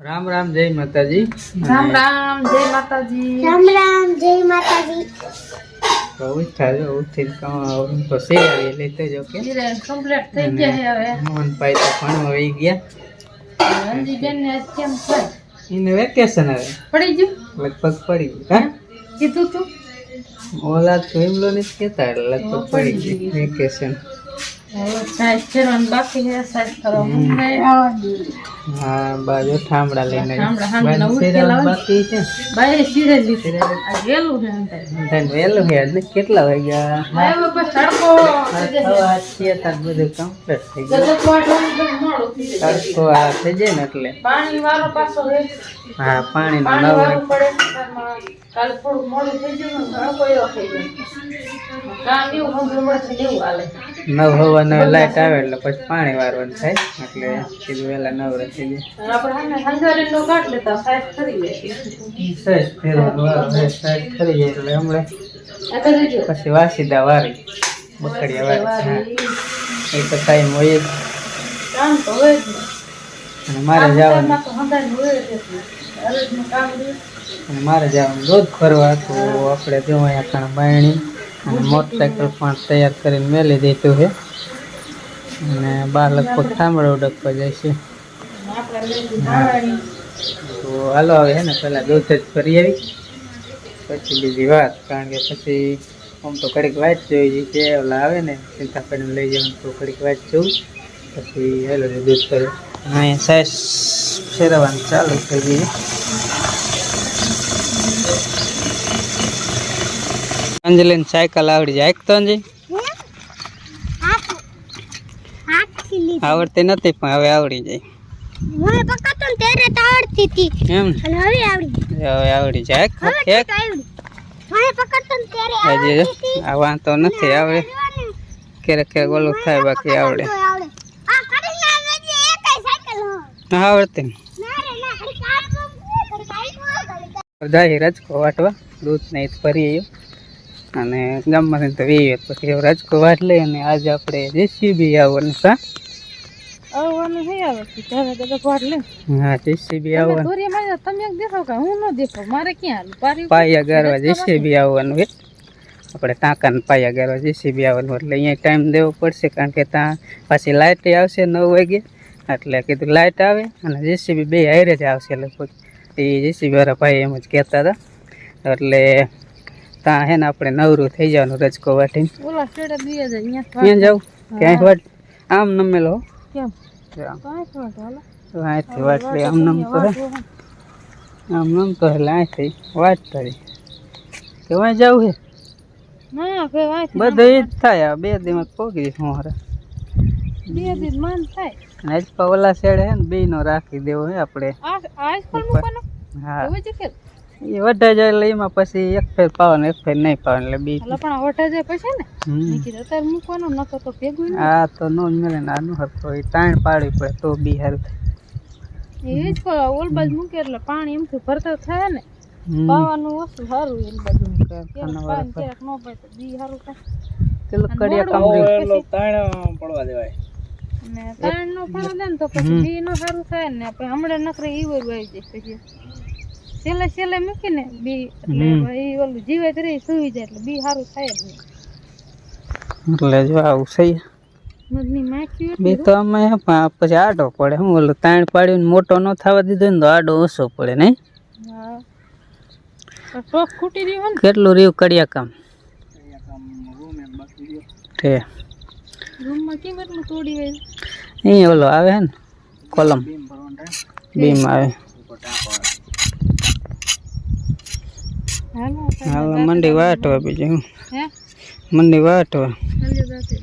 રામ રામ જય માતાજી. રામ રામ જય માતાજી. રામ રામ જય માતાજી. તો ઉઠાજો ઉઠીને કામ તો સે આવી લેતે જો કે ધીરે કમ્પ્લીટ થઈ ગયા છે હવે. મોહનભાઈ તો ભણવા વહી ગયા. અંજી બેન ને કેમ છે? એને વેકેશન હવે પડી ગયું? લગભગ પડી ગયું. હા કીધું તું? ઓલા તો એમલો ને કહેતા એટલે લગભગ પડી ગયું વેકેશન. હવે સાઈઝ ફેરવાનું બાકી છે, સાઈઝ કરવા મને આવડી. હા બાજુ ઠામડા લઈને ઠામડા હાંજના ઉઠેલા હોય. બાકી છે બાય સીધે લીધી. આ વેલું છે અંતે. ધન વેલું છે આજને કેટલા વાગ્યા? હવે બસ તડકો સવા છે તાર બધું કમ્પ્લીટ થઈ ગયું. જગત વાટવાનું મોડું થઈ જાય. તડકો આ થઈ જાય ને એટલે પાણી વાળો પાછો છે. હા પાણી પાણી નવ વાળું પડે તારમાં કાલે થોડું મોડું થઈ ગયું ને તડકો એવો થઈ જાય. કામ એવું સમજ મળશે એવું હાલે. 9 હવાને લાઈટ આવે એટલે પછી પાણી વારવાનું થાય એટલે કીધું વહેલા નવરા થઈ જાય. આપણે હાને હંગારી નો કાઢ લેતા સાઈઝ કરી લે. સહેજ ફેરવાનું આવે સાઈડ કરી જાય એટલે હમણાં આ તો જોજો. પછી વાસીદા વારી બકડિયા વારી. હા એ તો ટાઈમ હોય જ. કામ તો હોય જ ને. અને મારે જવાનું કામમાં તો હંગારી હોય જ એટલે. હરેકનું કામ રહ્યું. અને મારે જવાનું દૂધ ફરવા તો આપણે જો અહીંયા કાણ બાયણી અને મોટરસાઇકલ પણ તૈયાર કરીને મેલી દીધું છે અને બહાર લગભગ ઠામડો ઉડકવા જાય છે. આપણે લેવી નાવાની. તો હાલો હવે હે ને પહેલાં દૂધ જ ફરી આવી પછી બીજી વાત, કારણ કે પછી આમ તો ઘડીક વાંચ જોઈ કે ઓલા આવે ને ચિંતા કરીને લઈ જવાનું તો ઘડીક વાંચ જોઉં પછી હેલો દૂધ કર્યું. અહીંયા સાઈઝ ફેરવવાનું ચાલુ થઈ ગયું. અંજલિને સાયકલ આવડી જાય તો અંજી આવડતી નથી પણ હવે આવડી જાય. મને પકડતો ને ત્યારે તો આવડતી હતી એમ અને હવે આવડી. હવે આવડી જાય. હવે તો આવડી. મને પકડતો ને ત્યારે હજી આવડતી હતી. આ વાંધો નથી આવડે ક્યારેક ક્યારેક ઓલું થાય બાકી આવડે. આવડે. આ ખરી ના વજે એકય સાયકલ હો. આવડતી ના રે ના ખરી કાઢો ખરી કાઢો. જાય રજકો વાટવા દૂધ નહીં ફરી આવ્યો અને ગામમાંથી તો વી પછી હવે રજકો વાટ લઈ અને આજે આપણે જેસીબી આવવાનું. કા આવવાનું હે આવે છે ત્યારે તો પાડ લે. હા જેસીબી તમે આવવાનું. દોરીમાં તમે એક દેખો કે હું ન દેખો. મારે ક્યાં હાલ પારી પાયા ગારવા જેસીબી આવવાનું છે. આપણે ટાંકાને પાયા ગારવા જેસીબી આવવાનું એટલે અહીંયા ટાઈમ દેવો પડશે કારણ કે ત્યાં પાછી લાઇટ આવશે 9 વાગે એટલે કીધું લાઇટ આવે અને જેસીબી બે હારે જ આવશે લગભગ. એ જેસીબી વાળા ભાઈ એમ જ કહેતા હતા એટલે ત્યાં હે ને આપણે નવરું થઈ જવાનું રજકો વાટીને. ઓલા છેડે દીએ જાય અહીંયા ક્યાં જાવ ક્યાંય વાટ આમ નમેલો કેમ આમ. કાંઈ થોડો હાલો. તો અહીંથી વાટ લઈ આમ નમ તો હે આમ નમ તો એટલે અહીંથી વાટ કરી કે વાંય જવું હે ના કે વાય બધું ઈ જ થાય. આ 2 દિવસ પોગી અમારે બે દિન મન થાય. આજ પા ઓલા શેડે હે ને બેયનો રાખી દેવો હે આપણે. આજ પણ મૂકવાનો હા હોય છે કે એ વઢાઈ જાય એટલે એમાં પછી એક ફેર પાવાનું એક ફેર નહીં પાવાનું એટલે બી હાલો પણ વટા જાય પછી ને નીકળી અત્યારે મૂકવાનો નતો તો ભેગું નહીં. આ તો નો જ મળે ને આનું હરતો એ તાણ પાડવી પડે તો બી સારું એ જ ઓલ બાજુ મૂકે એટલે પાણી એમથી ભરતા થાય ને થાય. પાવાનું વસ્તુ સારું એમ બધું. કારખાના ક્યારેક વાળા પાણી ક્યારેક ન પાય તો બી સારું થાય. પેલું અને કડિયા મોડું કામરી પછી તાણ પડવા દેવાય. ને તાણ નો પાડો દે ને તો પછી બી નો સારું થાય ને પછી હમણાં નકરે ઈ વર આવી જાય પછી છેલ્લે છેલ્લે મૂકીને બી એટલે એ ઓલું જીવે તરી સુઈ જાય એટલે બી સારું થાય જ નહીં. એટલે જો આવું છે મધની માખી બી તો અમે પછી આડો પડે. હું ઓલું તાણ પાડીને મોટો ન થવા દીધો ને તો આડો ઓછો પડે નહીં. હા ટોક ખૂટી રહ્યું ને કેટલું રહ્યું કડિયા કામ છે રૂમમાં કેમ એટલું તોડી હોય. અહીં ઓલો આવે હે ને કોલમ બીમ આવે. હાલો હવે મંડી વાટવા બીજું હું હે મંડી વાટવા હાલ્યો જાતે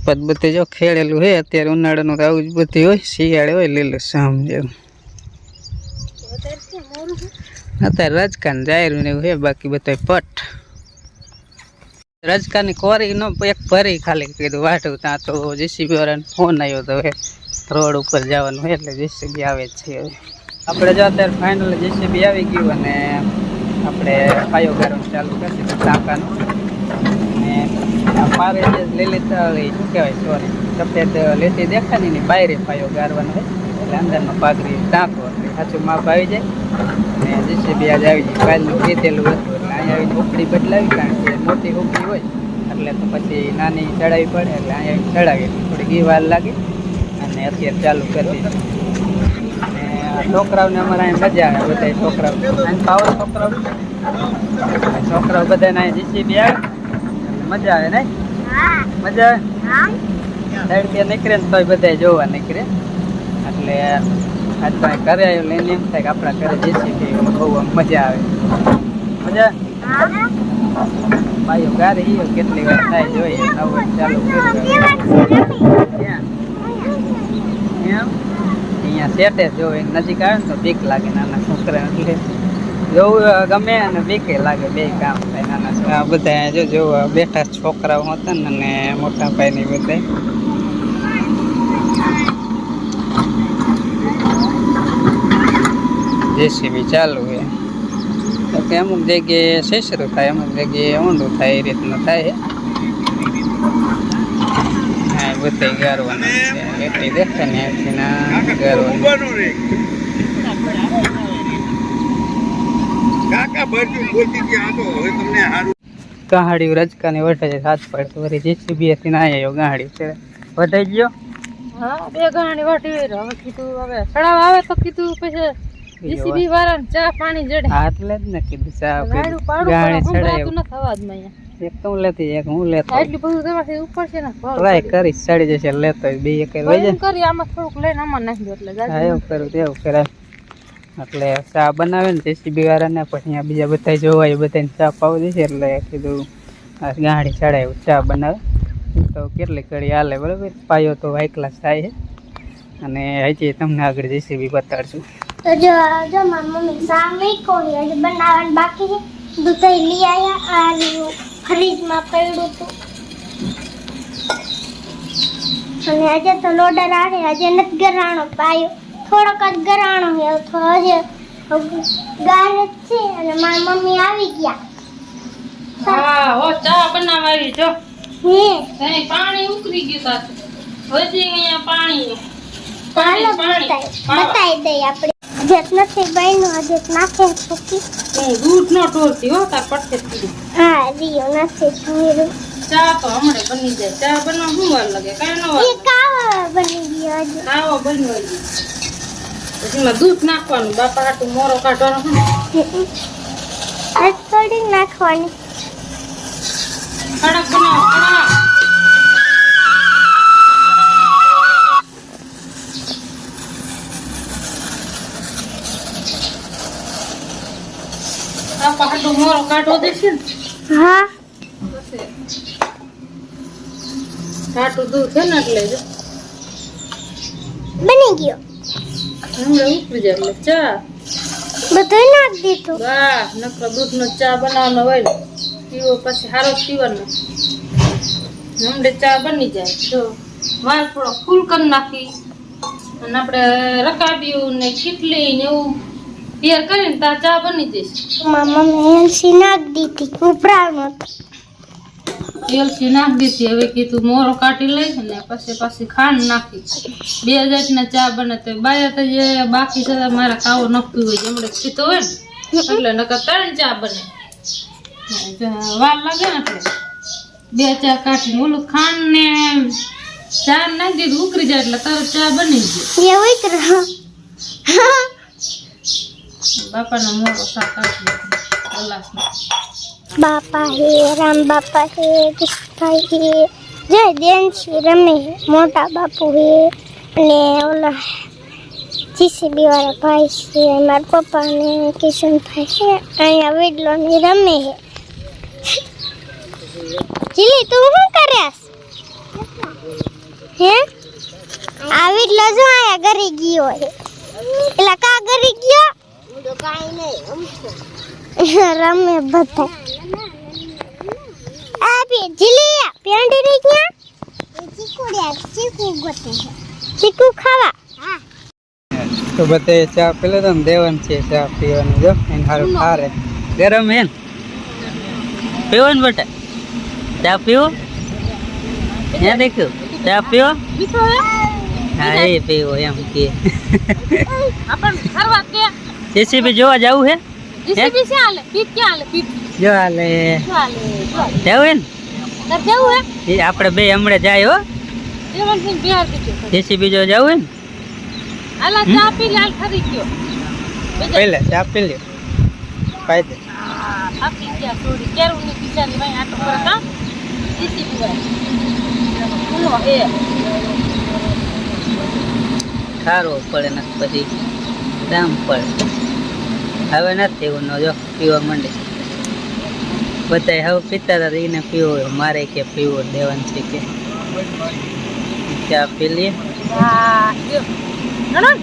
પદ બધે જો ખેડેલું હે. અત્યારે ઉનાળાનું આવું જ બધી હોય, શિયાળે હોય લીલું શામ જેવું. અત્યારે રજકાન જાયરું ને એવું હે બાકી બધા પટ રજકાની કોરી નો એક ભરી ખાલી કીધું વાટું ત્યાં તો જેસીબી વાળાને ફોન આવ્યો તો હવે રોડ ઉપર જવાનું હોય એટલે જેસીબી આવે જ છે. હવે આપણે જો અત્યારે ફાઇનલ જેસીબી આવી ગયું અને આપણે પાયો ગારવાનું ચાલુ કરશે ટાંકાનું. અને આ પારે જે લઈ લેતા શું કહેવાય સોરી સફેદ લેતી દેખાય ને બાયરે પાયો ગારવાનો હોય એટલે અંદરનો પાઘડી ટાંકો એટલે સાચું માપ આવી જાય. અને જેસીબી આજે આવી જાય. કાલનું કીધેલું હતું એટલે અહીંયા આવીને ઉપડી બદલાવી, કારણ કે મોટી ઉપડી હોય એટલે તો પછી નાની ચડાવવી પડે. એટલે અહીંયા ચડાવીએ થોડી ઘી વાર લાગે અને અત્યારે ચાલુ કરી દીધું. અને છોકરાઓને અમારે અહીંયા મજા આવે. બધા છોકરાઓ પાવર છોકરાઓ બધાને અહીંયા જેસીબી આવે મજા આવે ને. મજા આવે. સાઈડ કે નીકળે ને તોય બધા જોવા નીકળે. એટલે આજ તો ઘરે આવ્યું લઈને એમ થાય કે આપણા ઘરે જેસીબી બહુ મજા આવે. મજા ભાઈઓ ગારે ઈયો કેટલી વાર થાય જોઈએ. નવું ચાલુ કર્યું અહીંયા સેટે જો નજીક આવે ને તો બીક લાગે નાના છોકરા. એટલે જોવું ગમે અને બીકે લાગે, બે કામ થાય. નાના બધા જો બેઠા છોકરાઓ હતા ને અને મોટા ભાઈ ની બધા. જેસીબી ચાલુ છે તો કે અમુક જગ્યાએ સેસરું થાય, અમુક જગ્યાએ ઊંડું થાય, એ રીતનું થાય. હા બધે ગારવાનું છે. એટલી દેખે ને એટલી ના ગારવાનું. ગાહડી રજકાની વઢાઈ જાય હાથ પડે તો વળી જેસીબી હતી ના આવ્યો ગાહડી છે વઢાઈ ગયો. હા 2 ગાણી વાટી હવે કીધું હવે સડાવ આવે તો કીધું પછી જીસીબી વાળાને ચા પાણી જડે. હા એટલે જ ને કીધું ચા ગાડી પાડું ગાણી ચડાય ચડાય. ન થવાદમાં અહીંયા એક તો હું લેતી એક હું લેતો. એટલી બધું તમારથી ઉપર છે ને ટ્રાય કરી ચડી જશે લેતો બે એક વઈ જાય. કરી આમાં થોડુંક લઈને આમાં નાખી દો એટલે હા એવું કરું તેવું કરાય. એટલે ચા બનાવે ને જેસીબી વાળાને પછી અહીંયા બીજા બધા જોવાય બધાને ચા પાવી દેશે. એટલે કીધું આ ગાડી ચડાય ચા બનાવે તો કેટલી કડી હાલે બરાબર. પાયો તો હાઈ ક્લાસ થાય છે. અને હજી તમને આગળ જેસીબી બતાડશું. તો જો મારી મમ્મી સામે કોઈ હજી બનાવવાનું બાકી છે. દૂધ લઈ આવ્યા આ ફ્રીજમાં પડ્યું હતું અને આજે તો લોડર આવે. આજે નથી ગરાણો પાયો, થોડોક જ ગરાણો છે. થોડો હજી ગાય જ છે અને મારી મમ્મી આવી ગયા. હા હો ચા બનાવવા આવી જો. હે અહીં પાણી ઉકળી ગયું તાતું હજી અહીંયા પાણી ચાલો બતાવી દઈએ આપણે. જેત નથી બન્યું આજે નાખે છોકી. દૂધ નો ઢોરતી હો તાર પડશે પીડી. હા રીયો નથી જોયું. ચા તો હમણે બની જાય. ચા બનવા શું વાર લાગે? કાંઈ ન વાર એ કાવા બની ગયો આજે. ખાવો બનવા ગયું પછી એમાં દૂધ નાખવાનું. બાપા હાટું મોરો કાઢવાનો. આજ થોડી નાખવાની. કડક બનાવો કડક. બાપા હાટું મોરો કાઢવો દેશે ને. હા ઘાટું દૂધ છે ને એટલે જો બની ગયો. હમણાં ઉકળી જાય એટલે ચા. બધું નાખી દીધું. વાહ નકરો દૂધનો ચા બનાવવાનો હોય ને પીવો પછી સારો જ પીવાનો. હમણાં ચા બની જાય. જો વાલ થોડો ફૂલ કરી નાખી અને આપણે રકાબિયું ને ખીટલી ને એવું તૈયાર કરીને ત્યાં ચા બની જશે. મારા મમ્મી એલસી નાખી દીધી. ઉભરાણું હતું. એલચી નાખી દીધી. હવે કીધું મોરો કાઢી લઈ ને પછી ખાંડ નાખી. 2 જાતના ચા બને તો બાયા તો જે બાકી છે મારા કાવો નખતું હોય જમણે પીતો હોય ને એટલે નકર 3 ચા બને. વાર લાગે ને એટલે 2 ચા કાઢીને ઓલું ખાંડ ને ચા નાખી દીધું ઉકળી જાય એટલે તરત ચા બની ગયો. એવું કરો. બાપાનો મોરો ચા કાઢી ગ્લાસનો. બાપા હે રામ બાપા હે કૃષ્ણભાઈ હે જય દેનસી રમે હે મોટા બાપુ હે અને ઓલા જીસીબી વાળા ભાઈ છે મારા પપ્પા ને કિશનભાઈ છે. અહીંયા વિડલો ને રમે હે. જીલી તું શું કર્યાસ હે? આ વિડલો જો આયા ગરી ગયો હે. એલા કા ગરી ગયો? રમે બધા. આપી જીલિયા પેંડી રહી ગયા. ચીકુ ગોતે છે. ચીકુ ખાવા. હા તો બધે ચા પેલો તો દેવાનું છે ચા પીવાનું. જો એને સારું ખારે ગરમ હે ને પીવો ને બેટા. ચા પીવો ત્યાં દેખ્યું ચા પીવો. હા એ પીવો એમ કે આપણ ફરવા કે જેસીબી જોવા જવું હે જીસીબી છે હાલે પીપ ક્યાં હાલે પીપ જો હાલે હાલે જવું હે તાર જવું હે ને એ આપણે બે હમણાં જાય હો એવન સિંહ બિહાર દીધું જેસીબી જો જવું હે ને આલા ચા પી લાલ ખરી ગયો પહેલે ચા પી લ્યો ફાયદે થાકી ગયા થોડી કેરું ની બિચારી ભાઈ આટો પર કા જીસીબી ભાઈ ઉનો હે ખારો પડે ને પછી દામ પડે હવે નથી ઉનો જો પીવા માંડે બધાય હવે પીતા હતા એને પીવો મારે કે પીવો દેવાનું છે કે ચા પી લઈએ વાહ જો નણન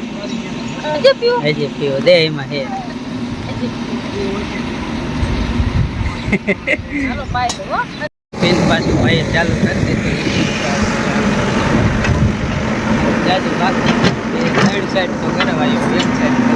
જે પીઓ હજી પીવો દે એમાં હે હાલો પાઈ દો હો પીન પાછું ભાઈ ચાલુ કરી દીધું જાજુ બાકી ત્રણ સાઈડ તો કરાવાયો એક સાઈડ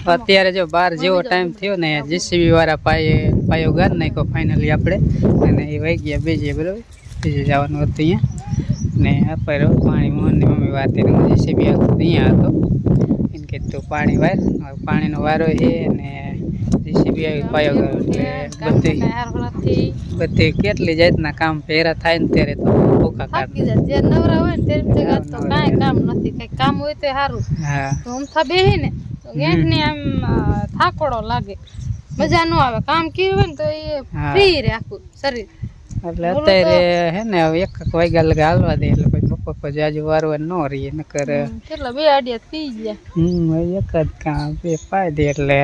અત્યારે જો 12 જેવો ટાઈમ થયો ને જીસીબી વાળા પાયો ગાર નાખ્યો ફાઇનલી આપણે અને એ વહી ગયા બીજે બરાબર બીજે જવાનું હતું અહીંયા ને આપણે પાણી મોહનની મમ્મી વાત કરીને જીસીબી આવતું અહીંયા હતો એને કીધું પાણી વાર પાણીનો વારો છે ને જીસીબી આવી પાયો ગાર એટલે બધી કેટલી જાતના કામ પહેરા થાય ને ત્યારે તો ભૂખા થાકી જાય જે નવરા હોય ને ત્યારે તો કાંઈ કામ નથી કઈ કામ હોય તો સારું હા તો આમ થા બેહી ને ગેંઠ ને આમ થાકોડો લાગે મજા ન આવે કામ કર્યું હોય ને તો એ ફ્રી રહે આખું શરીર એટલે અત્યારે હે ને હવે એક વાગ્યા લગે હાલવા દે એટલે પછી બપોર પછી આજુ વારવા ન રહીએ નકર કેટલા 2 આડિયા થઈ ગયા એક જ કામ બે પાઈ દે એટલે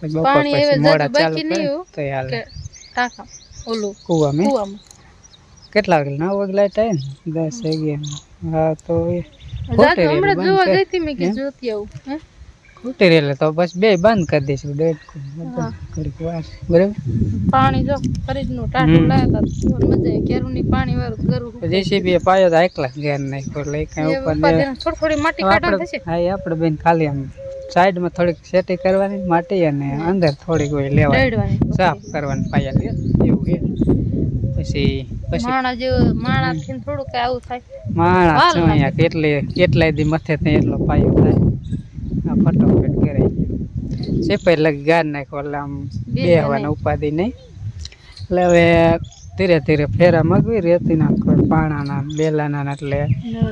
પછી બપોર પાણી પછી હવે મોડા બાકી ચાલુ કરે નહીં તો હાલે ટાંકા ઓલું કુવામાં કેટલા વાગે 9 વાગે લાઈટ આવે ને 10 વાગે હા તો હમણાં જોવા ગઈ હતી મેં કે જોતી આવું ખૂટી એટલે તો બસ બે બંધ કરી દઈશું બરાબર પાણી જો ફરીદનું ટાટું લાયા હતા મજા આવી કેરુંની પાણી વાળું ગરું જેસીબી પાયો તો એકલા ઘેર નાખ્યો એટલે કઈ ઉપર થોડી થોડી માટી કાઢવા થશે હા એ આપણે બેન ખાલી આમ સાઈડમાં થોડીક સેટિંગ કરવાની માટી અને અંદર થોડીક હોય લેવાની સાફ કરવાની પાયા એવું છે પછી માણા જેવો માણા થી થોડું કઈ આવું થાય માણા છો અહીંયા કેટલાય દી મથે થાય એટલો પાયો થાય આ ફટોફટ કરે સેપાઈ લગી ગાર નાખો એટલે આમ બેહવાના ઉપાધિ નહીં એટલે હવે ધીરે ધીરે ફેરા મગવી રેતી ના પાણાના બેલાના એટલે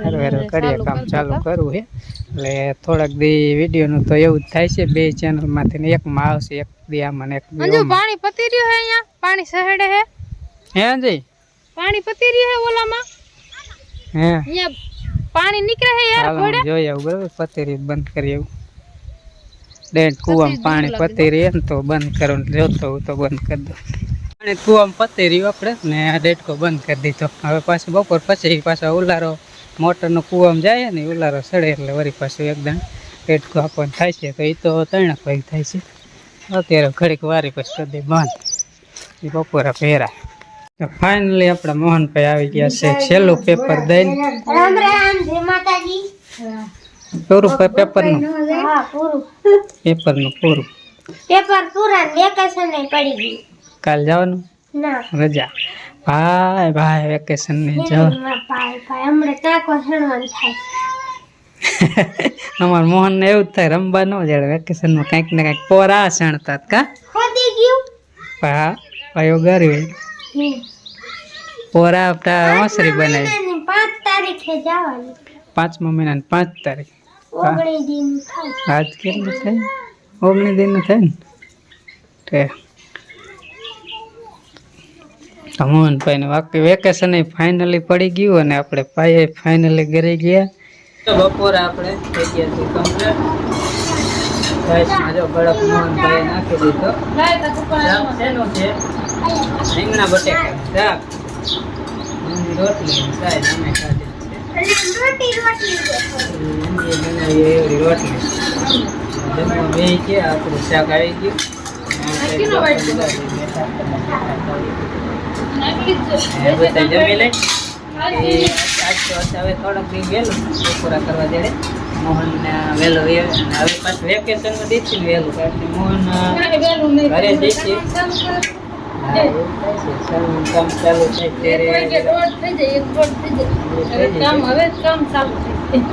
હરવે કરીએ કામ ચાલુ કરવું છે એટલે થોડાક દી વિડીયોનું તો એવું જ થાય છે બે ચેનલમાંથી એકમાં આવશે એક દી આમાં એક દી પાણી પતી રહ્યું હે અહીંયા પાણી સહેડે હે હે અંજય પાણી પતી રહ્યું હે ઓલામાં હે અહીંયા પાણી નીકળે હે યાર ઘોડે જોઈ આવું બરાબર પતી રહ્યું બંધ કરી આવું ડેન્ટ કુવામાં પાણી પતી રહે ને તો બંધ કરો જોતો તો બંધ કરી દો પાણી કુવામાં પતી રહ્યું આપણે ને આ ડેટકો બંધ કરી દીધો હવે પાછું બપોર પછી પાછો ઉલારો મોટરનો કૂવામાં જાય ને ઉલારો સડે એટલે વળી પાછું એકદમ પેટકો આપણને થાય છે તો એ તો 3 વાગે થાય છે. અત્યારે ઘડીક વારી પછી કરી દે બંધ એ બપોરા પહેરા. તો ફાઇનલી આપણા મોહનભાઈ આવી ગયા છે છેલ્લું પેપર દઈને. રામ રામ જય માતાજી. પૂરું પેપરનું હા પૂરું પેપરનું પૂરું. પેપર પૂરા વેકેશન નહીં પડી ગયું. કાલ જવાનું ના રજા. ભાઈ વેકેશન ની જવા. ભાઈ હમણાં ટાંકો સણવાનું થાય. અમાર મોહન ને એવું જ થાય રમવા ન જાય વેકેશનમાં કંઈક ને કંઈક પોરા સણતા કા ખોદી ગયું. હા પાયો ગરી પોરા આપતા ઓસરી બનાવી 5 તારીખે જવાનું. 5મા મહિનાની 5 તારીખ. 19 દિન થાય. આજ કેટલું થાય 19 દિન થાય ને તે મોહનભાઈ ને બાકી વેકેશન ફાઇનલી પડી ગયું અને આપણે પાયે ફાઇનલી ઘરે ગયા. તો બપોરે આપણે થઈ ગયા છે કમ્પ્લીટ. રાઈસમાં જો બળક મોહનભાઈ નાખી દીધો. શાક શેનું છે? રીંગણા બટેકા શાક રોટલી સાહેબ અમે ખાધી છે. રોટી એમની બનાવી એવડી રોટલી જમવા બે છે. આપણું શાક આવી ગયું. બધા જમી લઈ હવે થોડોક દી વહેલું બપોરા કરવા જડે. મોહન વહેલો હવે પાછું વેકેશનમાં દેશે ને વહેલું કારણ કે મોહન ઘરે જઈશે. કામ ચાલુ થાય ત્યારે કામ ચાલુ થઈ જાય.